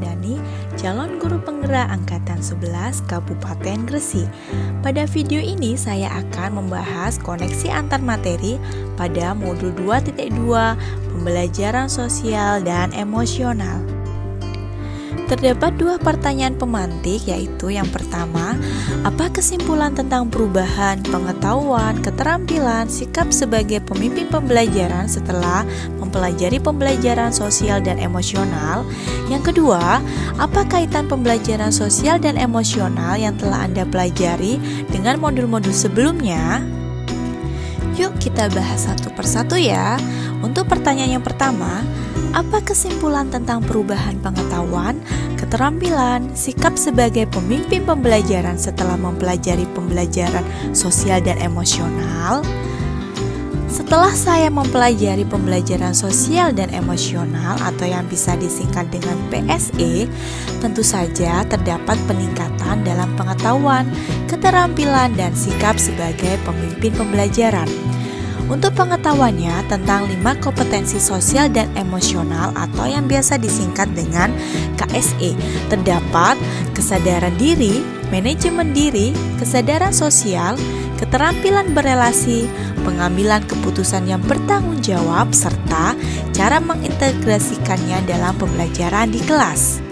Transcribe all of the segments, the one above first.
Handayani, calon guru penggerak Angkatan 11 Kabupaten Gresik. Pada video ini saya akan membahas koneksi antar materi pada modul 2.2 pembelajaran sosial dan emosional. Terdapat dua pertanyaan pemantik, yaitu yang pertama, apa kesimpulan tentang perubahan pengetahuan, keterampilan, sikap sebagai pemimpin pembelajaran setelah mempelajari pembelajaran sosial dan emosional? Yang kedua, apa kaitan pembelajaran sosial dan emosional yang telah Anda pelajari dengan modul-modul sebelumnya? Yuk kita bahas satu persatu ya. Untuk pertanyaan yang pertama, apa kesimpulan tentang perubahan pengetahuan, keterampilan, sikap sebagai pemimpin pembelajaran setelah mempelajari pembelajaran sosial dan emosional? Setelah saya mempelajari pembelajaran sosial dan emosional atau yang bisa disingkat dengan PSE, tentu saja terdapat peningkatan dalam pengetahuan, keterampilan, dan sikap sebagai pemimpin pembelajaran. Untuk pengetahuannya tentang 5 kompetensi sosial dan emosional atau yang biasa disingkat dengan KSE, terdapat kesadaran diri, manajemen diri, kesadaran sosial, keterampilan berelasi, pengambilan keputusan yang bertanggung jawab, serta cara mengintegrasikannya dalam pembelajaran di kelas.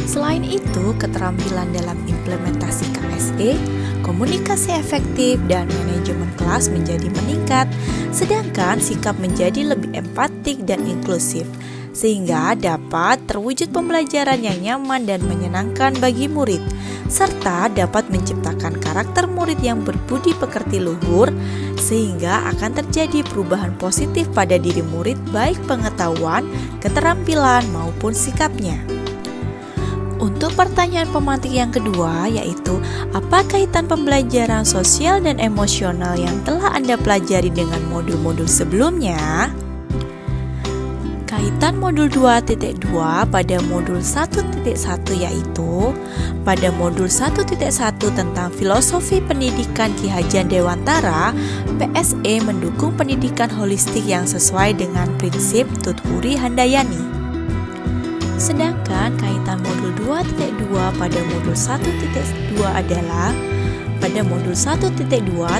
Selain itu, keterampilan dalam implementasi KSE, komunikasi efektif, dan manajemen kelas menjadi meningkat, sedangkan sikap menjadi lebih empatik dan inklusif, sehingga dapat terwujud pembelajaran yang nyaman dan menyenangkan bagi murid, serta dapat menciptakan karakter murid yang berbudi pekerti luhur, sehingga akan terjadi perubahan positif pada diri murid baik pengetahuan, keterampilan, maupun sikapnya. Untuk pertanyaan pemantik yang kedua, yaitu apa kaitan pembelajaran sosial dan emosional yang telah Anda pelajari dengan modul-modul sebelumnya? Kaitan modul 2.2 pada modul 1.1 yaitu pada modul 1.1 tentang filosofi pendidikan Ki Hajar Dewantara, PSE mendukung pendidikan holistik yang sesuai dengan prinsip Tutpuri Handayani. Sedangkan kaitan modul 2.2 pada modul 1.2 adalah pada modul 1.2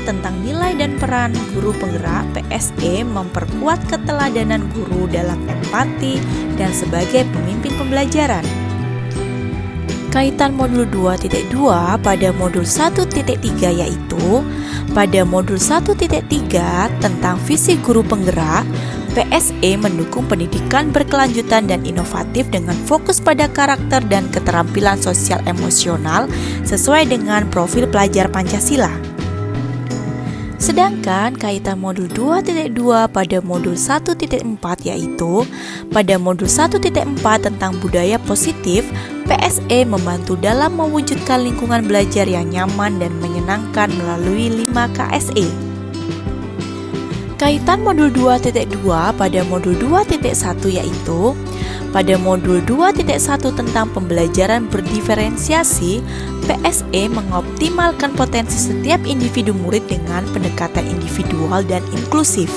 tentang nilai dan peran guru penggerak, PSE memperkuat keteladanan guru dalam empati dan sebagai pemimpin pembelajaran. Kaitan modul 2.2 pada modul 1.3 yaitu pada modul 1.3 tentang visi guru penggerak, PSE mendukung pendidikan berkelanjutan dan inovatif dengan fokus pada karakter dan keterampilan sosial emosional sesuai dengan profil pelajar Pancasila. Sedangkan kaitan modul 2.2 pada modul 1.4 yaitu pada modul 1.4 tentang budaya positif, PSE membantu dalam mewujudkan lingkungan belajar yang nyaman dan menyenangkan melalui 5 KSE. Kaitan modul 2.2 pada modul 2.1 yaitu pada modul 2.1 tentang pembelajaran berdiferensiasi, PSE mengoptimalkan potensi setiap individu murid dengan pendekatan individual dan inklusif.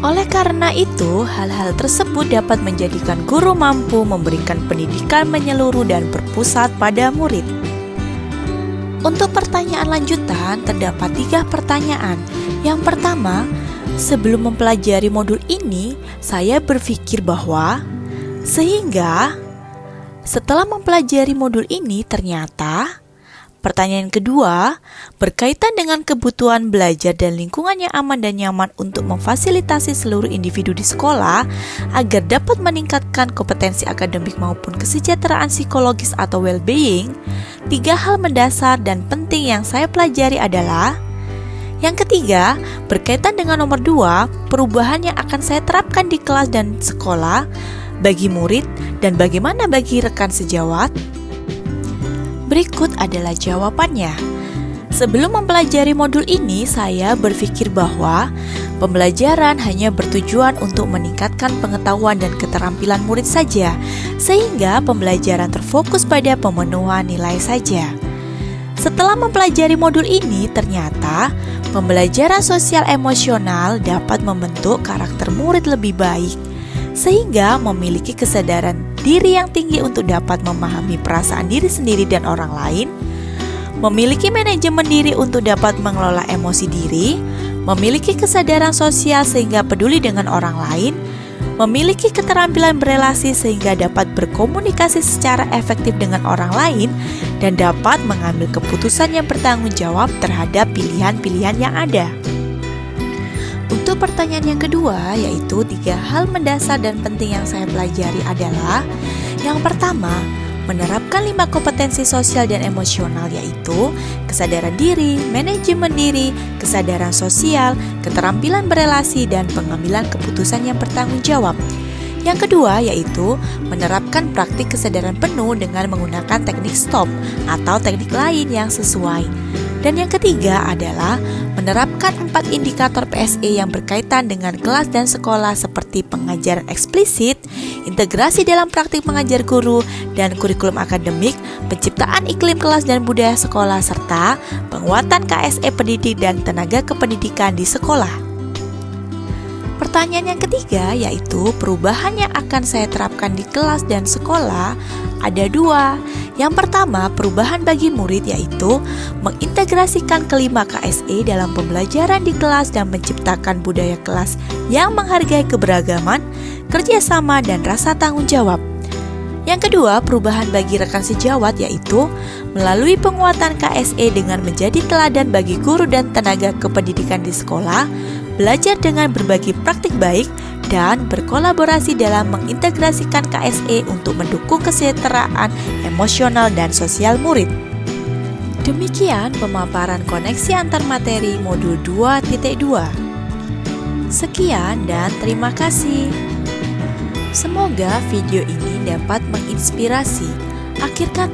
Oleh karena itu, hal-hal tersebut dapat menjadikan guru mampu memberikan pendidikan menyeluruh dan berpusat pada murid. Untuk pertanyaan lanjutan, terdapat 3 pertanyaan. Yang pertama, sebelum mempelajari modul ini, saya berpikir bahwa sehingga setelah mempelajari modul ini ternyata. Pertanyaan kedua, berkaitan dengan kebutuhan belajar dan lingkungan yang aman dan nyaman untuk memfasilitasi seluruh individu di sekolah agar dapat meningkatkan kompetensi akademik maupun kesejahteraan psikologis atau well-being. 3 hal mendasar dan penting yang saya pelajari adalah: yang ketiga, berkaitan dengan nomor 2, perubahan yang akan saya terapkan di kelas dan sekolah bagi murid dan bagaimana bagi rekan sejawat. Berikut adalah jawabannya. Sebelum mempelajari modul ini, saya berpikir bahwa pembelajaran hanya bertujuan untuk meningkatkan pengetahuan dan keterampilan murid saja, sehingga pembelajaran terfokus pada pemenuhan nilai saja. Setelah mempelajari modul ini, ternyata pembelajaran sosial emosional dapat membentuk karakter murid lebih baik, sehingga memiliki kesadaran diri yang tinggi untuk dapat memahami perasaan diri sendiri dan orang lain, memiliki manajemen diri untuk dapat mengelola emosi diri, memiliki kesadaran sosial sehingga peduli dengan orang lain, memiliki keterampilan berelasi sehingga dapat berkomunikasi secara efektif dengan orang lain, dan dapat mengambil keputusan yang bertanggung jawab terhadap pilihan-pilihan yang ada. Untuk pertanyaan yang kedua, yaitu 3 hal mendasar dan penting yang saya pelajari adalah: yang pertama, menerapkan 5 kompetensi sosial dan emosional, yaitu kesadaran diri, manajemen diri, kesadaran sosial, keterampilan berelasi, dan pengambilan keputusan yang bertanggung jawab. Yang kedua yaitu menerapkan praktik kesadaran penuh dengan menggunakan teknik STOP atau teknik lain yang sesuai. Dan yang ketiga adalah menerapkan 4 indikator PSE yang berkaitan dengan kelas dan sekolah seperti pengajaran eksplisit, integrasi dalam praktik mengajar guru dan kurikulum akademik, penciptaan iklim kelas dan budaya sekolah, serta penguatan KSE pendidik dan tenaga kependidikan di sekolah. Pertanyaan yang ketiga yaitu perubahan yang akan saya terapkan di kelas dan sekolah ada 2. Yang pertama, perubahan bagi murid yaitu mengintegrasikan kelima KSE dalam pembelajaran di kelas dan menciptakan budaya kelas yang menghargai keberagaman, kerjasama, dan rasa tanggung jawab. Yang kedua, perubahan bagi rekan sejawat yaitu melalui penguatan KSE dengan menjadi teladan bagi guru dan tenaga kependidikan di sekolah, belajar dengan berbagi praktik baik, dan berkolaborasi dalam mengintegrasikan KSE untuk mendukung kesejahteraan emosional dan sosial murid. Demikian pemaparan koneksi antar materi modul 2.2. Sekian dan terima kasih. Semoga video ini dapat menginspirasi. Akhir kata,